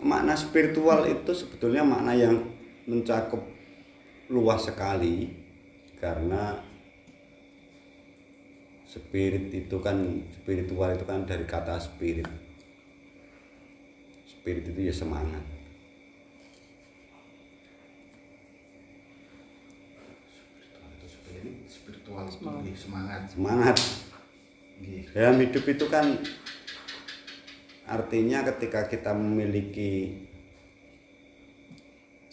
makna spiritual itu sebetulnya makna yang mencakup luas sekali, karena spiritual itu kan dari kata spirit. Spirit itu ya semangat. Spiritual itu semangat. Semangat. Dalam hidup itu kan artinya ketika kita memiliki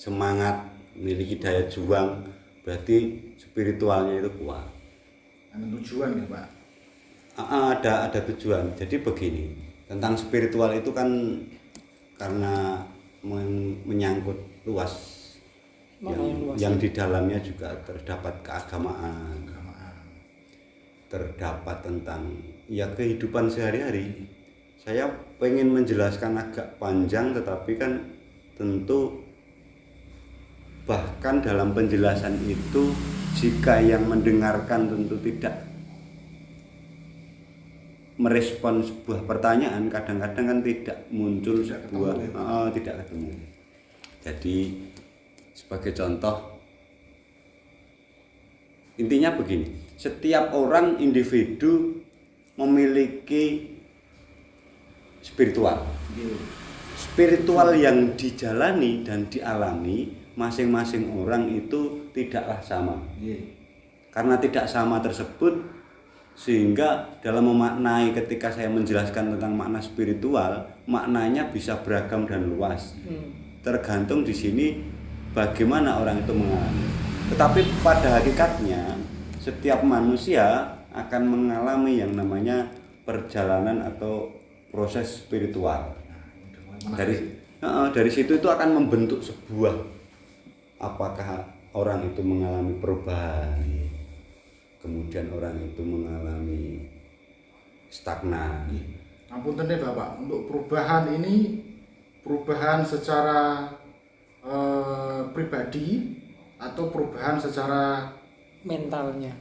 semangat, memiliki daya juang, berarti spiritualnya itu kuat. Ada tujuan ya Pak? Ada tujuan. Jadi begini, tentang spiritual itu kan karena menyangkut luas, yang di dalamnya juga terdapat keagamaan, terdapat tentang ya kehidupan sehari-hari. Saya pengen menjelaskan agak panjang, tetapi kan tentu bahkan dalam penjelasan itu jika yang mendengarkan tentu tidak merespon sebuah pertanyaan, kadang-kadang kan tidak muncul tidak ketemu. Jadi sebagai contoh, intinya begini, setiap orang individu memiliki spiritual yang dijalani dan dialami masing-masing orang itu tidaklah sama. Karena tidak sama tersebut, sehingga dalam memaknai, ketika saya menjelaskan tentang makna spiritual, maknanya bisa beragam dan luas. Tergantung di sini bagaimana orang itu mengalami. Tetapi pada hakikatnya setiap manusia akan mengalami yang namanya perjalanan atau proses spiritual. Dari situ itu akan membentuk sebuah, apakah orang itu mengalami perubahan, kemudian orang itu mengalami stagnan. Ampun nih Bapak, untuk perubahan ini perubahan secara pribadi atau perubahan secara mentalnya,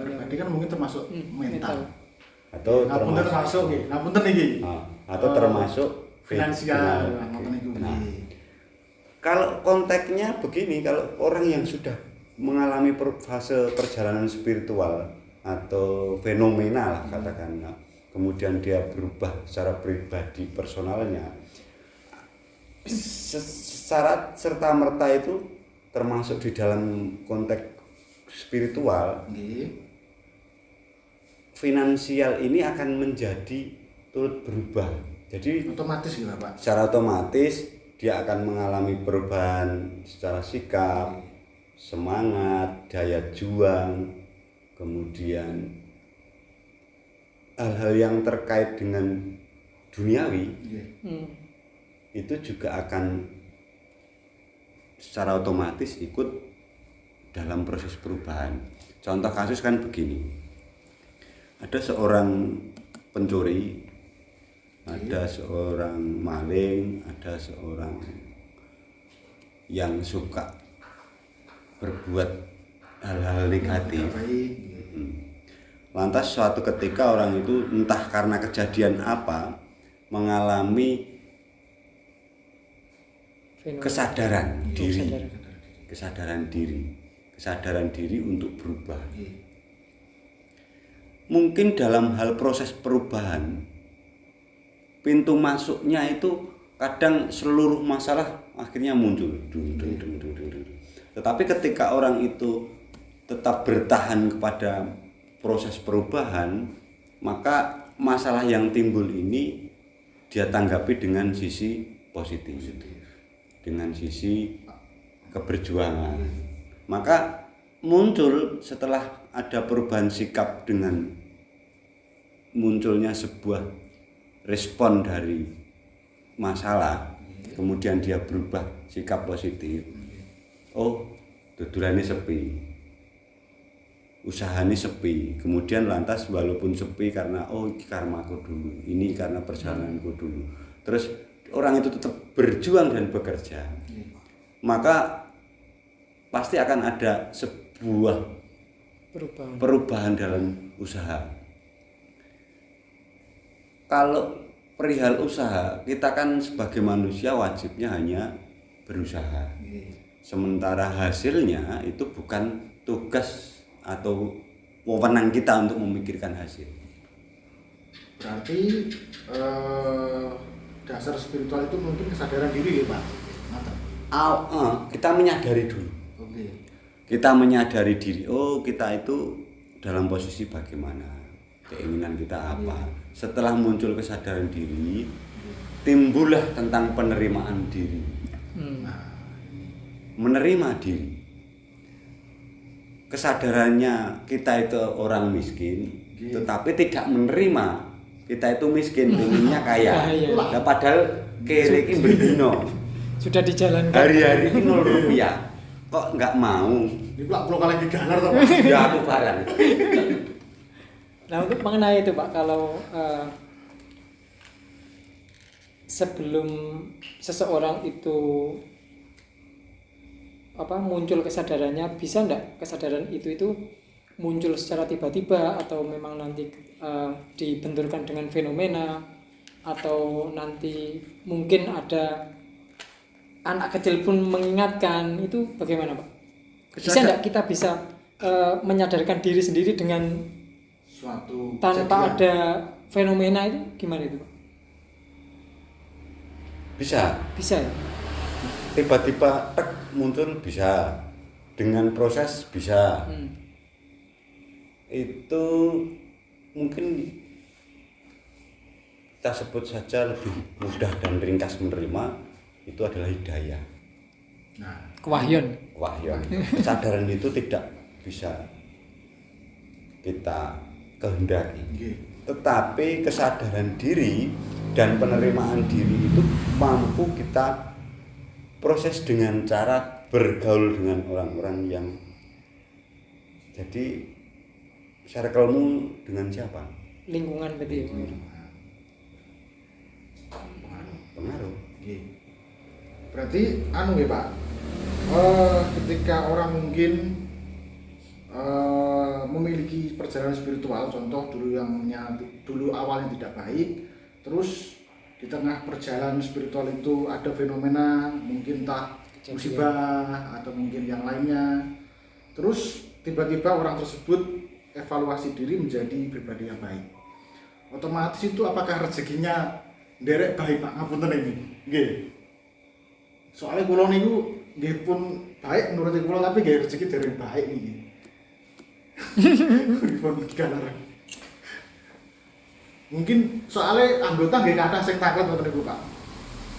pribadi kan mungkin termasuk mental. Atau termasuk finansial. Kalau konteksnya begini, kalau orang yang sudah mengalami fase perjalanan spiritual atau fenomena lah katakan, kemudian dia berubah secara pribadi personalnya, secara serta merta itu termasuk di dalam konteks spiritual. Finansial ini akan menjadi turut berubah. Jadi otomatis gitu Pak. Secara otomatis dia akan mengalami perubahan secara sikap, semangat, daya juang, kemudian hal-hal yang terkait dengan duniawi itu juga akan secara otomatis ikut dalam proses perubahan. Contoh kasus kan begini. Ada seorang pencuri, ada seorang maling, ada seorang yang suka berbuat hal-hal negatif. Lantas suatu ketika orang itu entah karena kejadian apa mengalami kesadaran diri untuk berubah. Mungkin dalam hal proses perubahan, pintu masuknya itu kadang seluruh masalah akhirnya muncul. Tetapi ketika orang itu tetap bertahan kepada proses perubahan, maka masalah yang timbul ini dia tanggapi dengan sisi positif, dengan sisi keberjuangan. Maka muncul setelah ada perubahan sikap dengan munculnya sebuah respon dari masalah, kemudian dia berubah sikap positif. Oh, dodolane sepi, usahanya sepi, kemudian lantas walaupun sepi karena ini karmaku dulu, ini karena perjalananku dulu, terus orang itu tetap berjuang dan bekerja, maka pasti akan ada sebuah perubahan dalam usaha. Kalau perihal usaha, kita kan sebagai manusia wajibnya hanya berusaha. Sementara hasilnya itu bukan tugas atau wewenang kita untuk memikirkan hasil. Berarti dasar spiritual itu mungkin kesadaran diri ya Pak? Kita menyadari dulu. Kita menyadari diri, oh kita itu dalam posisi bagaimana, keinginan kita apa. Setelah muncul kesadaran diri, timbullah tentang penerimaan diri. Menerima diri. Kesadarannya kita itu orang miskin, tetapi tidak menerima kita itu miskin, inginnya kaya. Nah, padahal kere iki bendino. Sudah dijalankan. Hari-hari ini 0 rupiah. Kok nggak mau? Ini pula kali digalar toh. Ya aku barang. Nah, untuk mengenai itu Pak, kalau sebelum seseorang itu muncul kesadarannya, bisa enggak kesadaran itu muncul secara tiba-tiba atau memang nanti dibenturkan dengan fenomena, atau nanti mungkin ada anak kecil pun mengingatkan, itu bagaimana Pak? Bisa enggak kita bisa menyadarkan diri sendiri dengan suatu tanpa ada fenomena itu, gimana itu Pak? Bisa ya? Tiba-tiba muncul bisa, dengan proses bisa. Itu mungkin kita sebut saja lebih mudah dan ringkas menerima, itu adalah hidayah. Kewahyun. Kesadaran itu tidak bisa kita kehendaki. Tetapi kesadaran diri dan penerimaan diri itu mampu kita proses dengan cara bergaul dengan orang-orang yang, jadi circle-mu dengan siapa? Lingkungan berarti. Pengaruh. Berarti ya Pak, ketika orang mungkin memiliki perjalanan spiritual, contoh dulu awalnya tidak baik, terus di tengah perjalanan spiritual itu ada fenomena mungkin tak musibah atau mungkin yang lainnya, terus tiba-tiba orang tersebut evaluasi diri menjadi pribadi yang baik, otomatis itu apakah rezekinya nderek baik Pak? Ngapunten ini nggih, soalnya kula niku nggih pun baik menurut kula, tapi nggih rezeki dereng baik niki. Pun digalar. Mungkin soalnya anggota nggih kathah sing taklet ngoten niku Pak.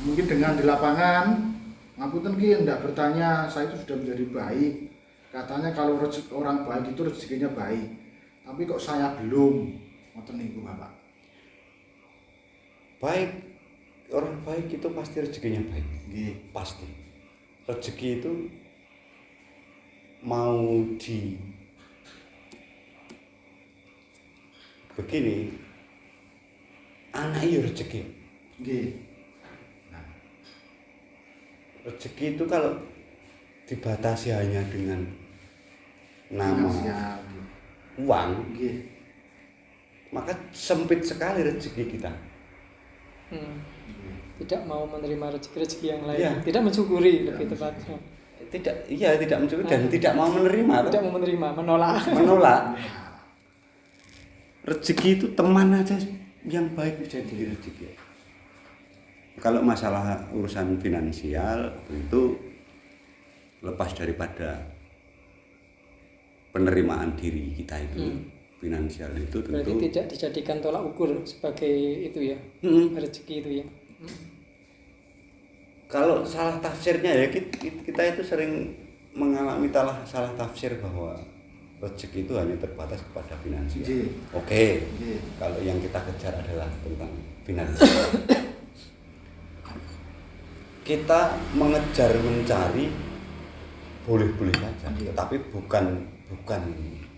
Mungkin dengan di lapangan, ngapunten ki ndak bertanya saya itu sudah menjadi baik. Katanya kalau rezeki orang baik itu rezekinya baik. Tapi kok saya belum, ngoten niku Bapak. Baik, orang baik itu pasti rezekinya baik. Pasti. Rezeki itu mau begini, anak itu rezeki. Rezeki itu kalau dibatasi hanya dengan nama uang, maka sempit sekali rezeki kita. Tidak mau menerima rezeki yang lain, ya. Tidak mensyukuri lebih tepatnya. Tidak mensyukuri dan tidak mau menerima. Tidak mau menerima, menolak. Rezeki itu teman aja yang baik bisa jadi rezeki. Kalau masalah urusan finansial itu lepas daripada penerimaan diri kita itu, finansial itu tentu berarti tidak dijadikan tolak ukur sebagai itu ya, rezeki itu ya. Kalau salah tafsirnya ya, kita itu sering mengalami salah tafsir bahwa rezeki itu hanya terbatas kepada finansial. Oke. Kalau yang kita kejar adalah tentang finansial. Kita mengejar mencari boleh-boleh saja, tetapi bukan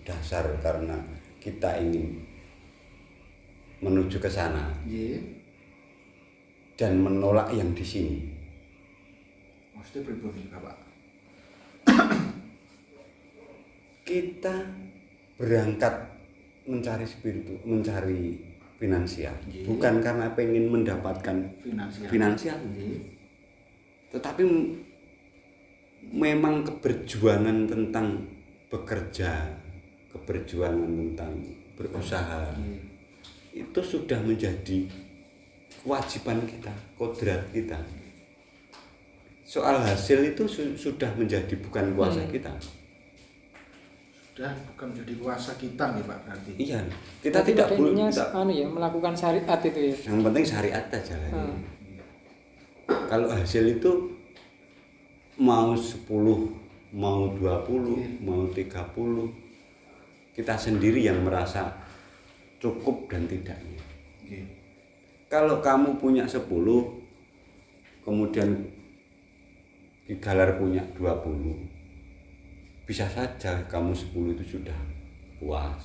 dasar karena kita ingin menuju ke sana dan menolak yang di sini. Maksudnya pribadi Bapak. Kita berangkat mencari spiritu, mencari finansial, Nggih. bukan karena pengen mendapatkan finansial. Tetapi memang keberjuangan tentang bekerja, keberjuangan tentang berusaha itu sudah menjadi kewajiban kita, kodrat kita. Soal hasil itu sudah menjadi bukan kuasa kita. Sudah bukan menjadi kuasa kita nih Pak berarti. Iya, kita tidak boleh ya, melakukan syariat itu ya. Yang penting syariat aja lah. Kalau hasil itu mau 10, mau 20, mau 30, kita sendiri yang merasa cukup dan tidaknya. Kalau kamu punya 10, kemudian Kigalar punya 20, bisa saja kamu 10 itu sudah puas.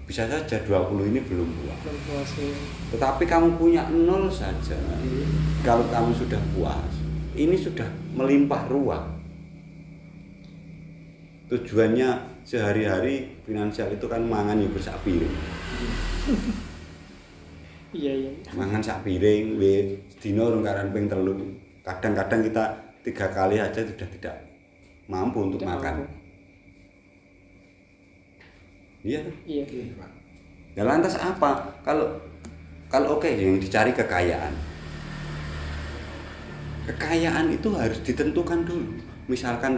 Bisa saja 20 ini belum puas. Tetapi kamu punya 0 saja. Kalau kamu sudah puas, ini sudah melimpah ruah. Tujuannya sehari-hari finansial itu kan mangan ya sak piring. Iya. Mangan sak piring, sedina urung karan ping 3. Kadang-kadang kita 3 kali aja sudah tidak mampu untuk makan. Iya. Pak. Ya lantas apa? Kalau oke yang dicari kekayaan. Kekayaan itu harus ditentukan dulu. Misalkan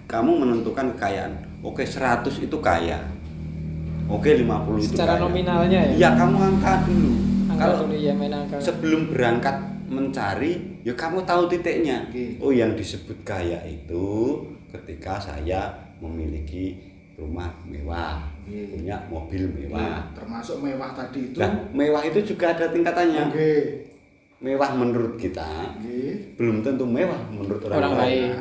kamu menentukan kekayaan. Oke, 100 itu kaya. Oke, 50 itu secara kaya. nominalnya ya. Iya, kamu angka dulu. Kalau dulu ya, main angka. Sebelum berangkat mencari, ya kamu tahu titiknya. Oh, yang disebut kaya itu ketika saya memiliki rumah mewah, punya mobil mewah. Termasuk mewah tadi itu. Nah, mewah itu juga ada tingkatannya. Mewah menurut kita, belum tentu mewah menurut orang lain.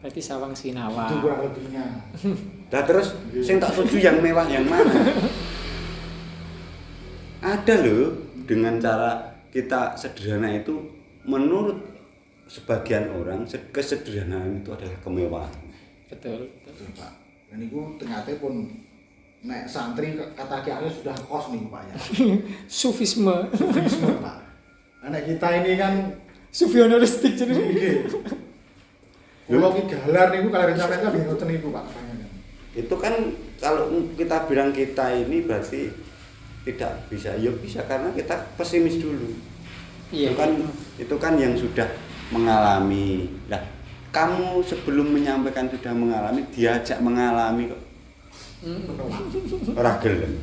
Berarti sawang sinawa. Itu kurang lebihnya. Nah terus, sing tak tuju yang mewah yang mana? Ada loh, dengan cara kita sederhana itu, menurut sebagian orang kesederhanaan itu adalah kemewahan. Betul Pak. Dan itu ternyata pun nek santri kata kiai sudah kos nih Pak ya. Sufisme Pak. Anak kita ini kan sufionistik jadi. Kalau Kigalar niku kalau rencana nggih ngoten niku Pak. Itu kan kalau kita bilang kita ini berarti tidak bisa. Ya bisa karena kita pesimis dulu. Iya. Itu kan yang sudah mengalami. Nah, kamu sebelum menyampaikan sudah mengalami, diajak mengalami kok. Ora gelem.